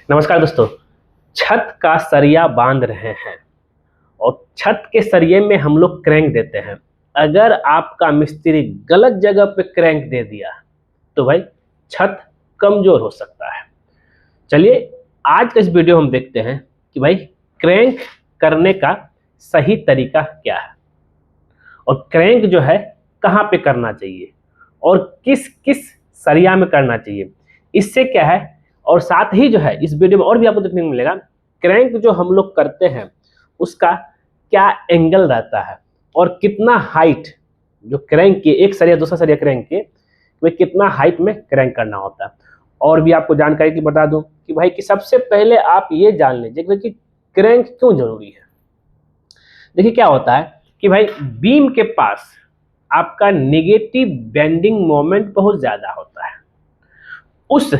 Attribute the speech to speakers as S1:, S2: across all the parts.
S1: नमस्कार दोस्तों। छत का सरिया बांध रहे हैं और छत के सरिये में हम लोग क्रैंक देते हैं। अगर आपका मिस्त्री गलत जगह पे क्रैंक दे दिया तो भाई छत कमजोर हो सकता है। चलिए आज का इस वीडियो हम देखते हैं कि भाई क्रैंक करने का सही तरीका क्या है और क्रैंक जो है कहाँ पे करना चाहिए और किस किस सरिया में करना चाहिए। इससे क्या है, और साथ ही जो है इस वीडियो में और भी आपको देखने को मिलेगा क्रैंक जो हम लोग करते हैं उसका क्या एंगल रहता है और कितना हाइट जो क्रैंक के एक सरिया दूसरा सरिया क्रैंक के वे कितना हाइट में क्रैंक करना होता है। और भी आपको जानकारी की बता दूं कि भाई कि सबसे पहले आप ये जान लीजिए कि क्रैंक क्यों जरूरी है। देखिए क्या होता है कि भाई बीम के पास आपका नेगेटिव बेंडिंग मोमेंट बहुत ज्यादा होता है। उस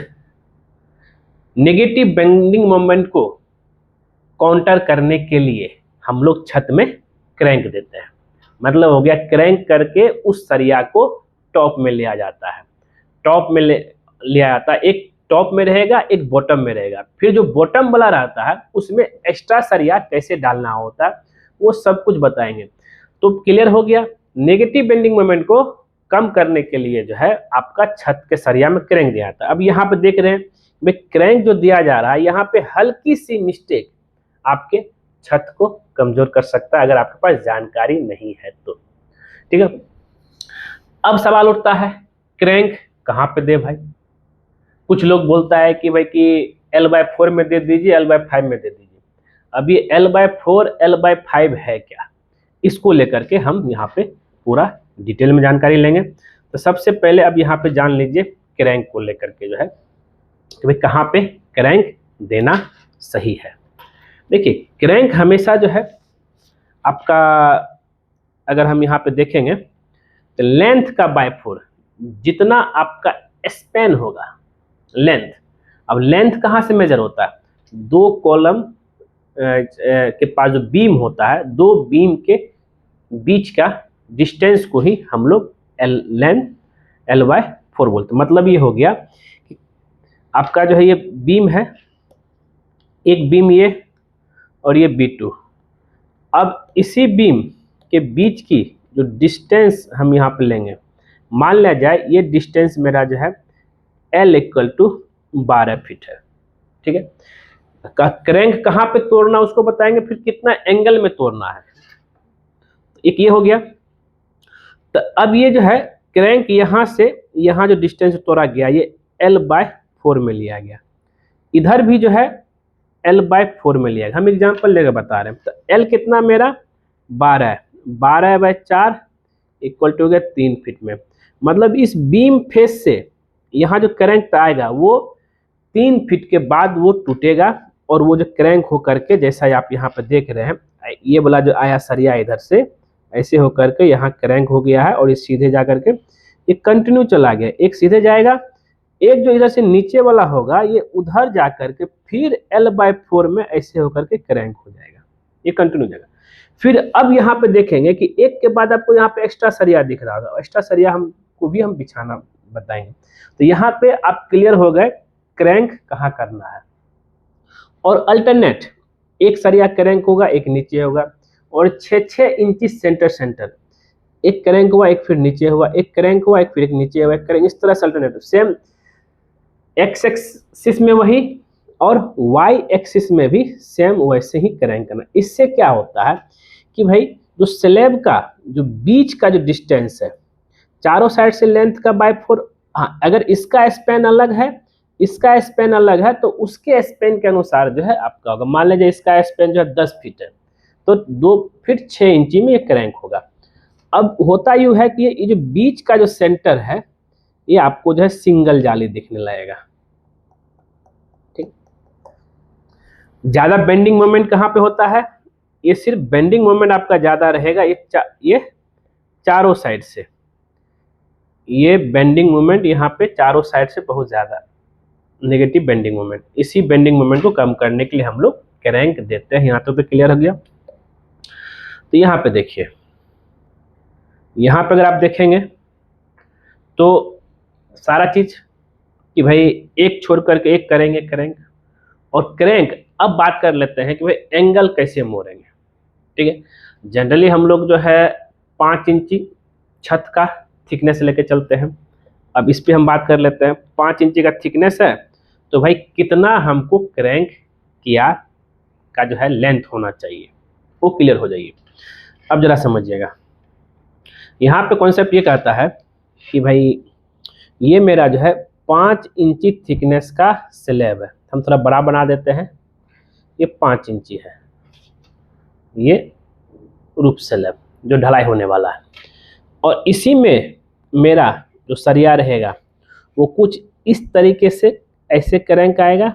S1: नेगेटिव बेंडिंग मोमेंट को काउंटर करने के लिए हम लोग छत में क्रैंक देते हैं। मतलब हो गया क्रैंक करके उस सरिया को टॉप में लिया जाता है। टॉप में लिया जाता है, एक टॉप में रहेगा एक बॉटम में रहेगा। फिर जो बॉटम वाला रहता है उसमें एक्स्ट्रा सरिया कैसे डालना होता है वो सब कुछ बताएंगे। तो क्लियर हो गया, नेगेटिव बेंडिंग मोमेंट को कम करने के लिए जो है आपका छत के सरिया में क्रैंक दिया जाता है। अब यहाँ पे देख रहे हैं भाई क्रैंक जो दिया जा रहा है यहाँ पे हल्की सी मिस्टेक आपके छत को कमजोर कर सकता है अगर आपके पास जानकारी नहीं है तो। ठीक है, अब सवाल उठता है क्रैंक कहाँ पे दे भाई। कुछ लोग बोलता है कि भाई कि L/4 में दे दीजिए, L/5 में दे दीजिए। अब ये L/4 L/5 है क्या, इसको लेकर के हम यहाँ पे पूरा डिटेल में जानकारी लेंगे। तो सबसे पहले अब यहाँ पे जान लीजिए क्रैंक को लेकर के जो है कि भाई कहाँ पे क्रैंक देना सही है। देखिए क्रैंक हमेशा जो है आपका, अगर हम यहाँ पे देखेंगे तो लेंथ का बाय 4 जितना आपका स्पैन होगा लेंथ। अब लेंथ कहाँ से मेजर होता है, दो कॉलम के पास जो बीम होता है दो बीम के बीच का डिस्टेंस को ही हम लोग लेंथ L/4 बोलते हैं। मतलब ये हो गया कि आपका जो है ये बीम है, एक बीम ये और ये B2। अब इसी बीम के बीच की जो डिस्टेंस हम यहाँ पे लेंगे, मान लिया जाए ये डिस्टेंस मेरा जो है L = 12 फीट है। ठीक है, क्रैंक कहाँ पे तोड़ना उसको बताएंगे, फिर कितना एंगल में तोड़ना है। एक ये हो गया। तो अब ये जो है क्रैंक यहाँ से यहाँ जो डिस्टेंस तोड़ा गया ये L/4 में लिया गया, इधर भी जो है L/4 में लिया गया। हम एग्जांपल लेकर बता रहे हैं। तो L कितना मेरा 12 है, 12/4 = हो गया 3 फीट में। मतलब इस बीम फेस से यहाँ जो क्रैंक आएगा वो 3 फीट के बाद वो टूटेगा और वो जो क्रैंक होकर के जैसा आप यहाँ पे देख रहे हैं ये वाला जो आया सरिया इधर से ऐसे होकर के यहाँ क्रैंक हो गया है और ये सीधे जा करके ये कंटिन्यू चला गया। एक सीधे जाएगा, एक जो इधर से नीचे वाला होगा ये उधर जा करके फिर L/4 में ऐसे होकर के क्रैंक हो जाएगा, ये कंटिन्यू जाएगा। फिर अब यहाँ पे देखेंगे कि एक के बाद आपको यहाँ पे एक्स्ट्रा सरिया दिख रहा होगा, एक्स्ट्रा सरिया हमको भी हम बिछाना बताएंगे। तो यहाँ पे आप क्लियर हो गए क्रैंक कहाँ करना है। और अल्टरनेट एक सरिया क्रैंक होगा एक नीचे होगा और 6-6 इंची सेंटर एक क्रैंक हुआ एक फिर नीचे हुआ, एक क्रैंक हुआ एक फिर एक नीचे हुआ, एक क्रैंक, इस तरह से अल्टरनेट सेम एक्स एक्सिस में वही और वाई एक्सिस में भी सेम वैसे ही क्रैंक करना। इससे क्या होता है कि भाई जो स्लैब का जो बीच का जो डिस्टेंस है चारों साइड से लेंथ का बाय 4, हाँ अगर इसका स्पैन अलग है इसका स्पैन अलग है तो उसके स्पैन के अनुसार जो है आपका होगा। मान लीजिए इसका स्पैन जो है 10 फीट है तो 2 फीट 6 इंची में ये क्रैंक होगा। अब होता यूँ है कि ये जो बीच का जो सेंटर है ये आपको जो है सिंगल जाली दिखने लगेगा। ठीक, ज्यादा बेंडिंग मोमेंट कहाँ पे होता है, ये सिर्फ बेंडिंग मोमेंट आपका ज्यादा रहेगा ये चारों साइड से, ये बेंडिंग मोमेंट यहाँ पे चारों साइड से बहुत ज्यादा नेगेटिव बेंडिंग मोमेंट। इसी बेंडिंग मोमेंट को कम करने के लिए हम लोग क्रैंक देते हैं। यहाँ तो क्लियर हो गया। तो यहाँ पे देखिए, यहाँ पे अगर आप देखेंगे तो सारा चीज कि भाई एक छोड़ करके एक करेंगे क्रैंक और क्रैंक, अब बात कर लेते हैं कि भाई एंगल कैसे मोड़ेंगे। ठीक है, जनरली हम लोग जो है 5 इंची छत का थिकनेस लेके चलते हैं। अब इस पे हम बात कर लेते हैं, 5 इंची का थिकनेस है तो भाई कितना हमको क्रैंक किया का जो है लेंथ होना चाहिए, वो क्लियर हो जाइए। अब जरा समझिएगा, यहाँ पे कॉन्सेप्ट ये कहता है कि भाई ये मेरा जो है 5 इंची थिकनेस का स्लैब है, हम थोड़ा बड़ा बना देते हैं, ये 5 इंची है, ये रूफ स्लैब जो ढलाई होने वाला है, और इसी में मेरा जो सरिया रहेगा वो कुछ इस तरीके से ऐसे क्रैंक आएगा,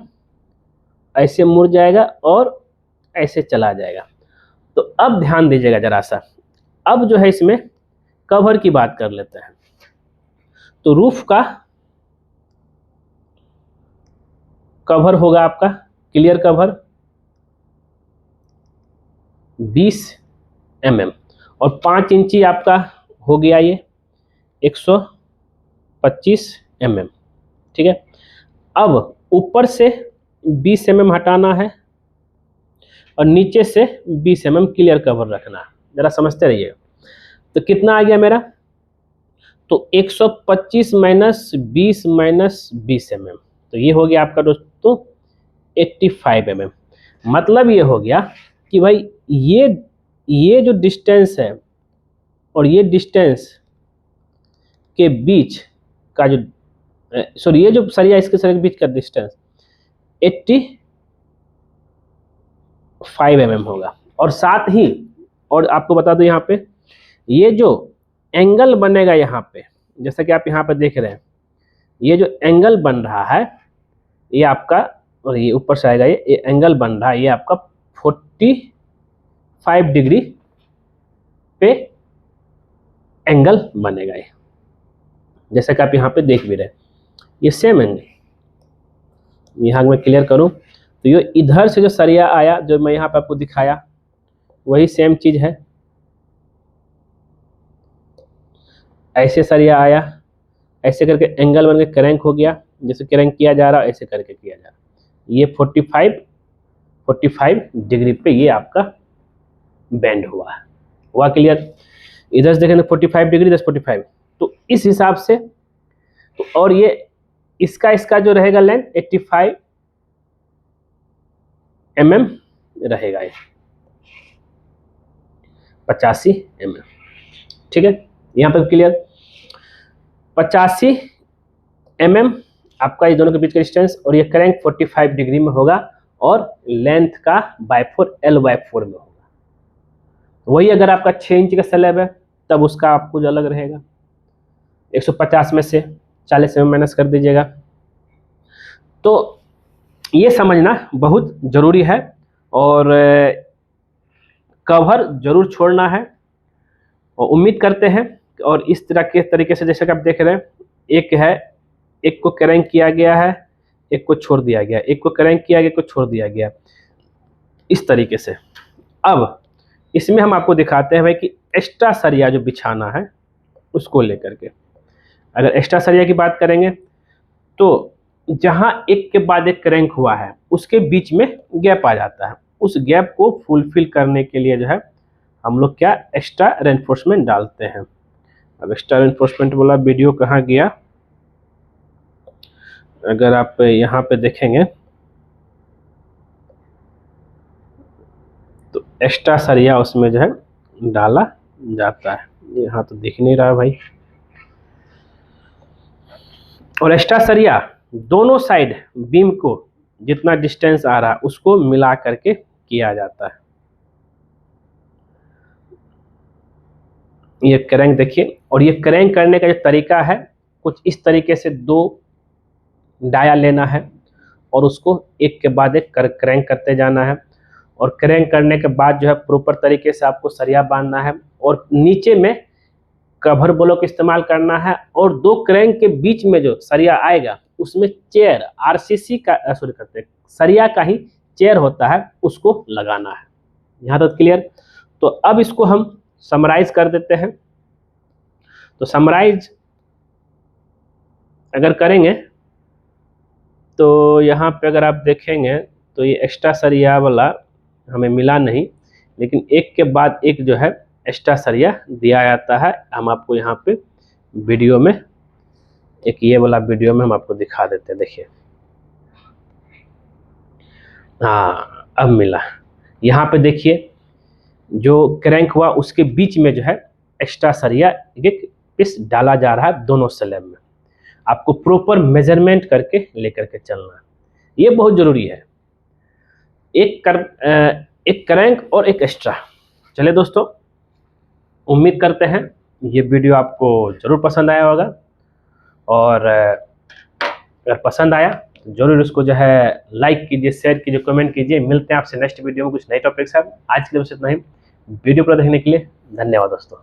S1: ऐसे मुड़ जाएगा और ऐसे चला जाएगा। तो अब ध्यान दीजिएगा जरा सा, अब जो है इसमें कवर की बात कर लेते हैं। तो रूफ का कवर होगा आपका क्लियर कवर 20 mm और 5 इंची आपका हो गया ये 125 mm। ठीक है, अब ऊपर से 20 mm हटाना है और नीचे से 20 mm क्लियर कवर रखना है, जरा समझते रहिए। तो कितना आ गया मेरा, तो 125 माइनस 20 माइनस 20 mm, तो ये हो गया आपका दोस्तों 85 mm। मतलब ये हो गया कि भाई ये जो डिस्टेंस है और ये डिस्टेंस के बीच का जो सॉरी ये जो सरिया इसके सरिया के बीच का डिस्टेंस 85 mm होगा। और साथ ही और आपको बता दो यहाँ पे ये जो एंगल बनेगा यहाँ पे, जैसा कि आप यहाँ पे देख रहे हैं, ये जो एंगल बन रहा है ये आपका, और ये ऊपर से आएगा, ये एंगल बन रहा है ये आपका 45 डिग्री पे एंगल बनेगा ये, जैसा कि आप यहाँ पे देख भी रहे हैं, ये सेम एंगल। यहाँ मैं क्लियर करूँ तो ये इधर से जो सरिया आया जो मैं यहाँ पे आपको दिखाया वही सेम चीज है, ऐसे सरिया आया, ऐसे करके एंगल बन के क्रैंक हो गया, जैसे क्रैंक किया जा रहा है ऐसे करके किया जा रहा है, ये 45 डिग्री पे ये आपका बेंड हुआ क्लियर। इधर से देखें 45 डिग्री, इधर 45, तो इस हिसाब से तो, और ये इसका जो रहेगा लेंथ 85 mm रहेगा, ये 85 mm। ठीक है, यहाँ पर क्लियर 85 mm आपका ये दोनों के बीच का डिस्टेंस, और ये क्रैंक 45 डिग्री में होगा और लेंथ का बाय4 L/4 में होगा। वही अगर आपका 6 इंच का स्लैब है तब उसका आपको जो अलग रहेगा, 150 में से 40 mm माइनस कर दीजिएगा। तो ये समझना बहुत जरूरी है, और कवर जरूर छोड़ना है, और उम्मीद करते हैं। और इस तरह के तरीके से जैसे कि आप देख रहे हैं, एक को क्रैंक किया गया है, एक को छोड़ दिया गया, एक को क्रैंक किया गया, एक को छोड़ दिया गया, इस तरीके से। अब इसमें हम आपको दिखाते हैं भाई कि एक्स्ट्रा सरिया जो बिछाना है उसको लेकर के, अगर एक्स्ट्रा सरिया की बात करेंगे तो जहां एक के बाद एक क्रैंक हुआ है उसके बीच में गैप आ जाता है, उस गैप को फुलफिल करने के लिए जो है हम लोग क्या एक्स्ट्रा रेनफोर्समेंट डालते हैं। अब एक्स्ट्रा रेनफोर्समेंट वाला वीडियो कहाँ गया, अगर आप यहाँ पे देखेंगे तो एक्स्ट्रा सरिया उसमें जो है डाला जाता है, यहाँ तो दिख नहीं रहा भाई। और एक्स्ट्रा सरिया दोनों साइड बीम को जितना डिस्टेंस आ रहा है उसको मिला करके किया जाता है। ये क्रैंक देखिए, और ये क्रैंक करने का जो तरीका है कुछ इस तरीके से 2 डाया लेना है और उसको एक के बाद एक क्रैंक करते जाना है, और क्रैंक करने के बाद जो है प्रॉपर तरीके से आपको सरिया बांधना है, और नीचे में कवर ब्लॉक इस्तेमाल करना है, और 2 क्रैंक के बीच में जो सरिया आएगा उसमें चेयर आरसीसी का सॉरी करते हैं सरिया का ही चेयर होता है उसको लगाना है। यहाँ तक क्लियर। तो अब इसको हम समराइज कर देते हैं। तो समराइज अगर करेंगे तो यहाँ पे अगर आप देखेंगे तो ये एक्स्ट्रा सरिया वाला हमें मिला नहीं, लेकिन एक के बाद एक जो है एक्स्ट्रा सरिया दिया जाता है। हम आपको यहाँ पे वीडियो में, एक ये वाला वीडियो में हम आपको दिखा देते हैं, देखिए। हाँ, अब मिला। यहाँ पे देखिए जो क्रैंक हुआ उसके बीच में जो है एक्स्ट्रा सरिया एक पीस डाला जा रहा है दोनों स्लैब में। आपको प्रॉपर मेजरमेंट करके लेकर के चलना है, ये बहुत ज़रूरी है। एक क्रैंक और एक एक्स्ट्रा। चलिए दोस्तों, उम्मीद करते हैं ये वीडियो आपको ज़रूर पसंद आया होगा, और अगर पसंद आया जरूर इसको जो है लाइक कीजिए, शेयर कीजिए, कमेंट कीजिए। मिलते हैं आपसे नेक्स्ट वीडियो में कुछ नए टॉपिक के साथ। आज के लिए बस इतना ही। वीडियो पूरा देखने के लिए धन्यवाद दोस्तों।